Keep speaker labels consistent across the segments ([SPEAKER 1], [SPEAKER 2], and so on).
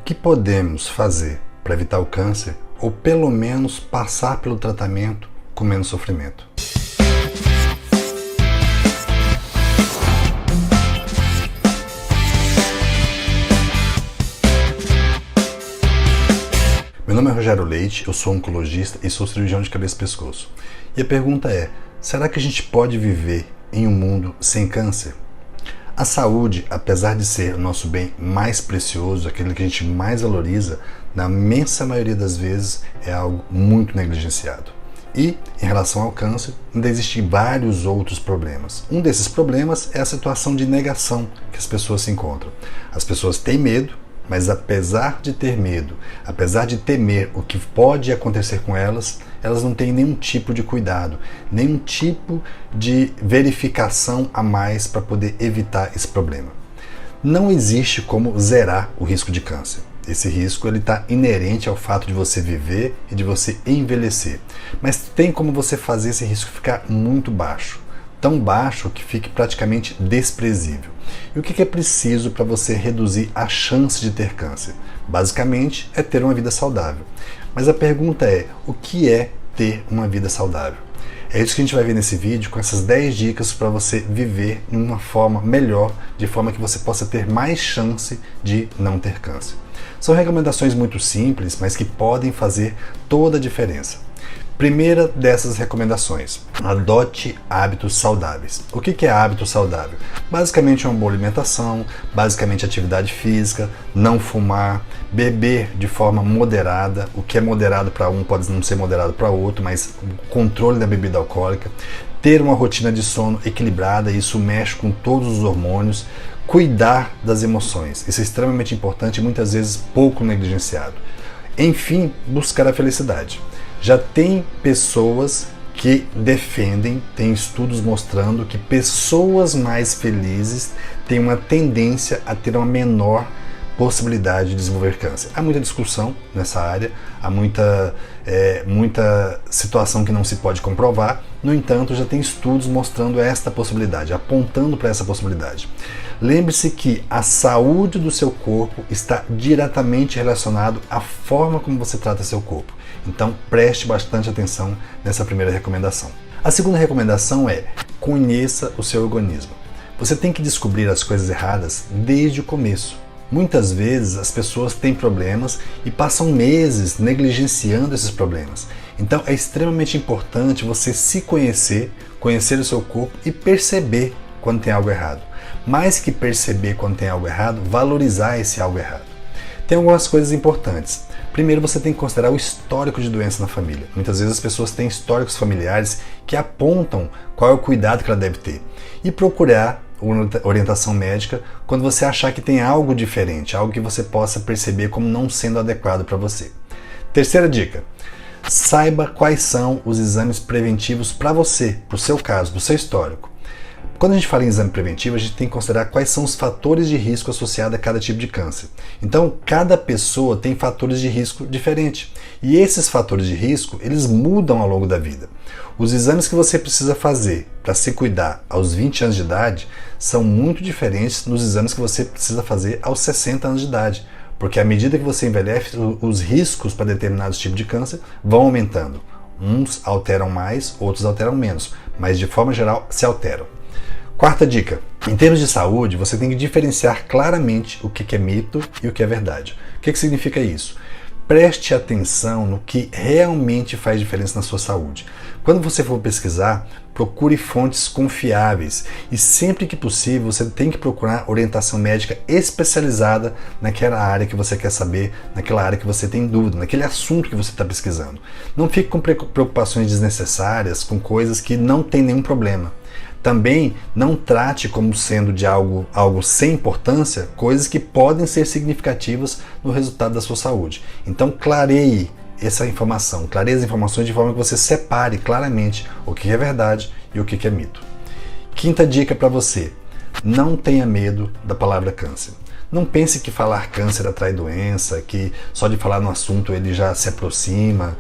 [SPEAKER 1] que podemos fazer para evitar o câncer ou pelo menos passar pelo tratamento com menos sofrimento? Meu nome é Rogério Leite, eu sou oncologista e sou cirurgião de cabeça e pescoço. E a pergunta é, será que a gente pode viver em um mundo sem câncer? A saúde, apesar de ser o nosso bem mais precioso, aquele que a gente mais valoriza, na imensa maioria das vezes é algo muito negligenciado. E, em relação ao câncer, ainda existem vários outros problemas. Um desses problemas é a situação de negação que as pessoas se encontram. As pessoas têm medo, mas apesar de ter medo, apesar de temer o que pode acontecer com elas, elas não têm nenhum tipo de cuidado, nenhum tipo de verificação a mais para poder evitar esse problema. Não existe como zerar o risco de câncer. Esse risco está inerente ao fato de você viver e de você envelhecer. Mas tem como você fazer esse risco ficar muito baixo. Tão baixo que fique praticamente desprezível. E o que é preciso para você reduzir a chance de ter câncer? Basicamente, é ter uma vida saudável. Mas a pergunta é, o que é ter uma vida saudável? É isso que a gente vai ver nesse vídeo, com essas 10 dicas para você viver de uma forma melhor, de forma que você possa ter mais chance de não ter câncer. São recomendações muito simples, mas que podem fazer toda a diferença. Primeira dessas recomendações, adote hábitos saudáveis. O que é hábito saudável? Basicamente uma boa alimentação, basicamente atividade física, não fumar, beber de forma moderada. O que é moderado para um pode não ser moderado para outro, mas o controle da bebida alcoólica, ter uma rotina de sono equilibrada, isso mexe com todos os hormônios, cuidar das emoções. Isso é extremamente importante e muitas vezes pouco negligenciado. Enfim, buscar a felicidade. Já tem pessoas que defendem, tem estudos mostrando que pessoas mais felizes têm uma tendência a ter uma menor possibilidade de desenvolver câncer. Há muita discussão nessa área, há muita situação que não se pode comprovar, no entanto, já tem estudos mostrando esta possibilidade, apontando para essa possibilidade. Lembre-se que a saúde do seu corpo está diretamente relacionado à forma como você trata seu corpo. Então, preste bastante atenção nessa primeira recomendação. A segunda recomendação é, conheça o seu organismo. Você tem que descobrir as coisas erradas desde o começo. Muitas vezes as pessoas têm problemas e passam meses negligenciando esses problemas. Então é extremamente importante você se conhecer, conhecer o seu corpo e perceber quando tem algo errado. Mais que perceber quando tem algo errado, valorizar esse algo errado. Tem algumas coisas importantes. Primeiro, você tem que considerar o histórico de doença na família. Muitas vezes as pessoas têm históricos familiares que apontam qual é o cuidado que ela deve ter. E procurar orientação médica quando você achar que tem algo diferente, algo que você possa perceber como não sendo adequado para você. Terceira dica, saiba quais são os exames preventivos para você, para o seu caso, para o seu histórico. Quando a gente fala em exame preventivo, a gente tem que considerar quais são os fatores de risco associados a cada tipo de câncer. Então, cada pessoa tem fatores de risco diferentes. E esses fatores de risco, eles mudam ao longo da vida. Os exames que você precisa fazer para se cuidar aos 20 anos de idade são muito diferentes dos exames que você precisa fazer aos 60 anos de idade. Porque à medida que você envelhece, os riscos para determinados tipos de câncer vão aumentando. Uns alteram mais, outros alteram menos, mas de forma geral se alteram. Quarta dica, em termos de saúde, você tem que diferenciar claramente o que é mito e o que é verdade. O que significa isso? Preste atenção no que realmente faz diferença na sua saúde. Quando você for pesquisar, procure fontes confiáveis e sempre que possível você tem que procurar orientação médica especializada naquela área que você quer saber, naquela área que você tem dúvida, naquele assunto que você está pesquisando. Não fique com preocupações desnecessárias, com coisas que não tem nenhum problema. Também não trate como sendo de algo sem importância, coisas que podem ser significativas no resultado da sua saúde. Então clareie essa informação, clareie as informações de forma que você separe claramente o que é verdade e o que é mito. Quinta dica para você, não tenha medo da palavra câncer. Não pense que falar câncer atrai doença, que só de falar no assunto ele já se aproxima.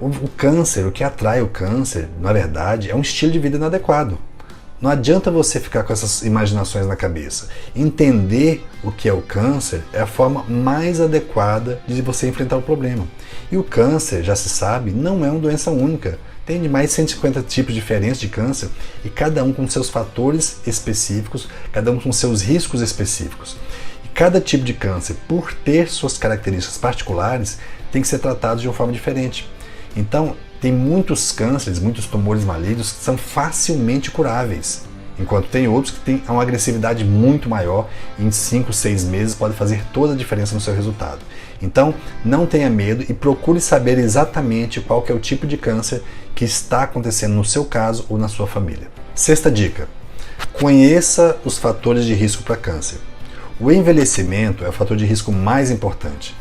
[SPEAKER 1] O câncer, o que atrai o câncer, na verdade, é um estilo de vida inadequado. não adianta você ficar com essas imaginações na cabeça. Entender o que é o câncer é a forma mais adequada de você enfrentar o problema. E o câncer, já se sabe, não é uma doença única. Tem mais de 150 tipos diferentes de câncer e cada um com seus fatores específicos, cada um com seus riscos específicos. E cada tipo de câncer, por ter suas características particulares, tem que ser tratado de uma forma diferente. Então, tem muitos cânceres, muitos tumores malignos que são facilmente curáveis, enquanto tem outros que têm uma agressividade muito maior e em 5, 6 meses pode fazer toda a diferença no seu resultado. Então, não tenha medo e procure saber exatamente qual que é o tipo de câncer que está acontecendo no seu caso ou na sua família. Sexta dica: conheça os fatores de risco para câncer. O envelhecimento é o fator de risco mais importante.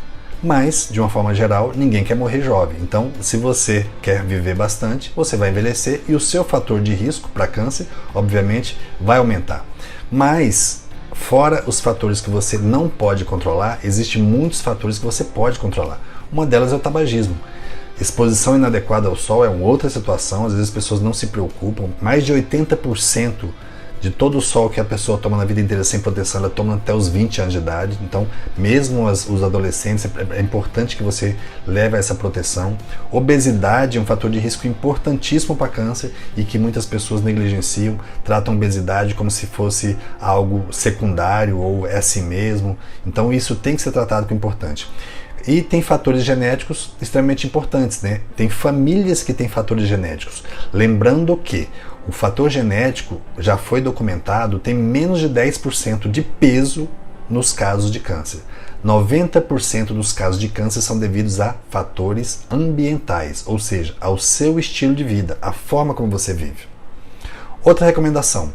[SPEAKER 1] Mas, de uma forma geral, ninguém quer morrer jovem. Então, se você quer viver bastante, você vai envelhecer e o seu fator de risco para câncer, obviamente, vai aumentar. Mas, fora os fatores que você não pode controlar, existem muitos fatores que você pode controlar. Uma delas é o tabagismo. Exposição inadequada ao sol é uma outra situação, às vezes as pessoas não se preocupam. Mais de 80% de todo o sol que a pessoa toma na vida inteira sem proteção, ela toma até os 20 anos de idade. Então, mesmo os adolescentes, é importante que você leve essa proteção. Obesidade é um fator de risco importantíssimo para câncer e que muitas pessoas negligenciam, tratam obesidade como se fosse algo secundário ou é assim mesmo. Então, isso tem que ser tratado como importante. E tem fatores genéticos extremamente importantes, né? Tem famílias que têm fatores genéticos. Lembrando que o fator genético já foi documentado, tem menos de 10% de peso nos casos de câncer. 90% dos casos de câncer são devidos a fatores ambientais, ou seja, ao seu estilo de vida, a forma como você vive. Outra recomendação: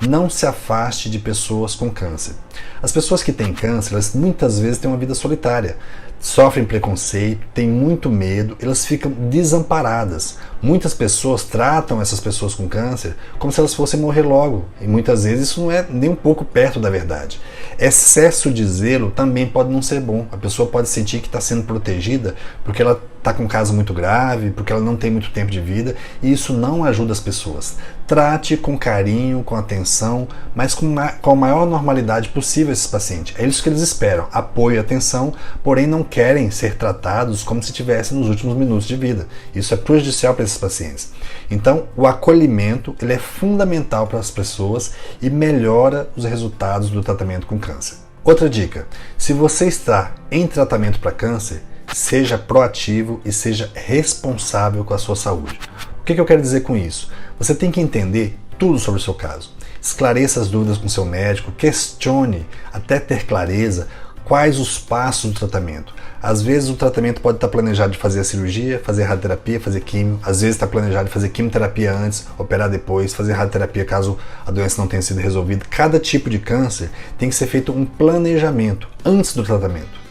[SPEAKER 1] não se afaste de pessoas com câncer. As pessoas que têm câncer, elas muitas vezes têm uma vida solitária, sofrem preconceito, têm muito medo, elas ficam desamparadas. Muitas pessoas tratam essas pessoas com câncer como se elas fossem morrer logo, e muitas vezes isso não é nem um pouco perto da verdade. Excesso de zelo também pode não ser bom. A pessoa pode sentir que está sendo protegida porque ela está com um caso muito grave, porque ela não tem muito tempo de vida, e isso não ajuda as pessoas. Trate com carinho, com atenção, mas com a maior normalidade possível esses pacientes. É isso que eles esperam: apoio e atenção, porém não querem ser tratados como se estivessem nos últimos minutos de vida. Isso é prejudicial para esses pacientes. Então, o acolhimento ele é fundamental para as pessoas e melhora os resultados do tratamento com câncer. Outra dica: se você está em tratamento para câncer, seja proativo e seja responsável com a sua saúde. O que eu quero dizer com isso? Você tem que entender tudo sobre o seu caso. Esclareça as dúvidas com seu médico, questione até ter clareza quais os passos do tratamento. Às vezes o tratamento pode estar planejado de fazer a cirurgia, fazer radioterapia, fazer químio. Às vezes está planejado de fazer quimioterapia antes, operar depois, fazer radioterapia caso a doença não tenha sido resolvida. Cada tipo de câncer tem que ser feito um planejamento antes do tratamento.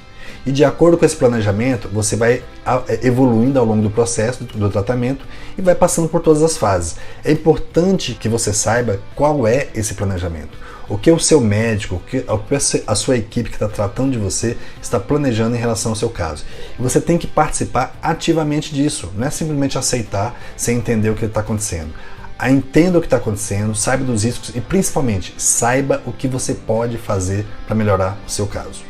[SPEAKER 1] E de acordo com esse planejamento, você vai evoluindo ao longo do processo do tratamento e vai passando por todas as fases. É importante que você saiba qual é esse planejamento. O que o seu médico, o que a sua equipe que está tratando de você está planejando em relação ao seu caso. E você tem que participar ativamente disso, não é simplesmente aceitar sem entender o que está acontecendo. Entenda o que está acontecendo, saiba dos riscos e principalmente saiba o que você pode fazer para melhorar o seu caso.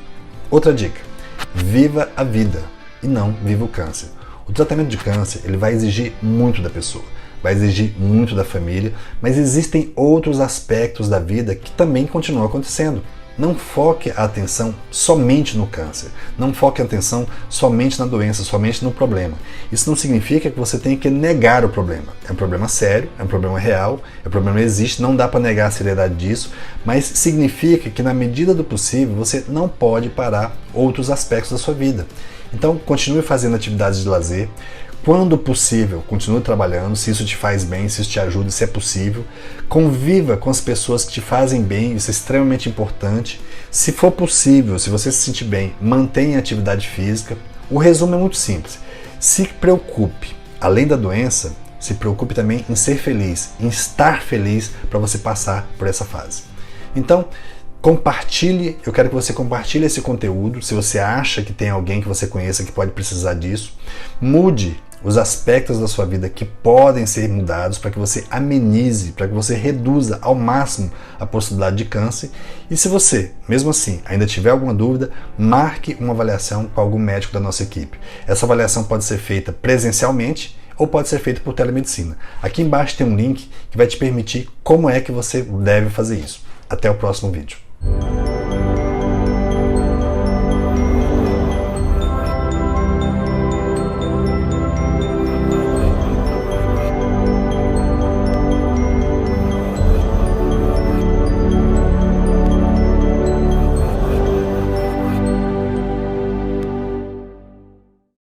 [SPEAKER 1] Outra dica: viva a vida e não viva o câncer. O tratamento de câncer ele vai exigir muito da pessoa, vai exigir muito da família, mas existem outros aspectos da vida que também continuam acontecendo. Não foque a atenção somente no câncer, não foque a atenção somente na doença, somente no problema. Isso não significa que você tenha que negar o problema. É um problema sério, é um problema real, o problema existe, não dá para negar a seriedade disso, mas significa que na medida do possível você não pode parar outros aspectos da sua vida. Então continue fazendo atividades de lazer. Quando possível, continue trabalhando, se isso te faz bem, se isso te ajuda, se é possível. Conviva com as pessoas que te fazem bem, isso é extremamente importante. Se for possível, se você se sentir bem, mantenha a atividade física. O resumo é muito simples. Se preocupe, além da doença, se preocupe também em ser feliz, em estar feliz para você passar por essa fase. Então, compartilhe, eu quero que você compartilhe esse conteúdo, se você acha que tem alguém que você conheça que pode precisar disso. Mude os aspectos da sua vida que podem ser mudados para que você amenize, para que você reduza ao máximo a possibilidade de câncer. E se você, mesmo assim, ainda tiver alguma dúvida, marque uma avaliação com algum médico da nossa equipe. Essa avaliação pode ser feita presencialmente ou pode ser feita por telemedicina. Aqui embaixo tem um link que vai te permitir como é que você deve fazer isso. Até o próximo vídeo.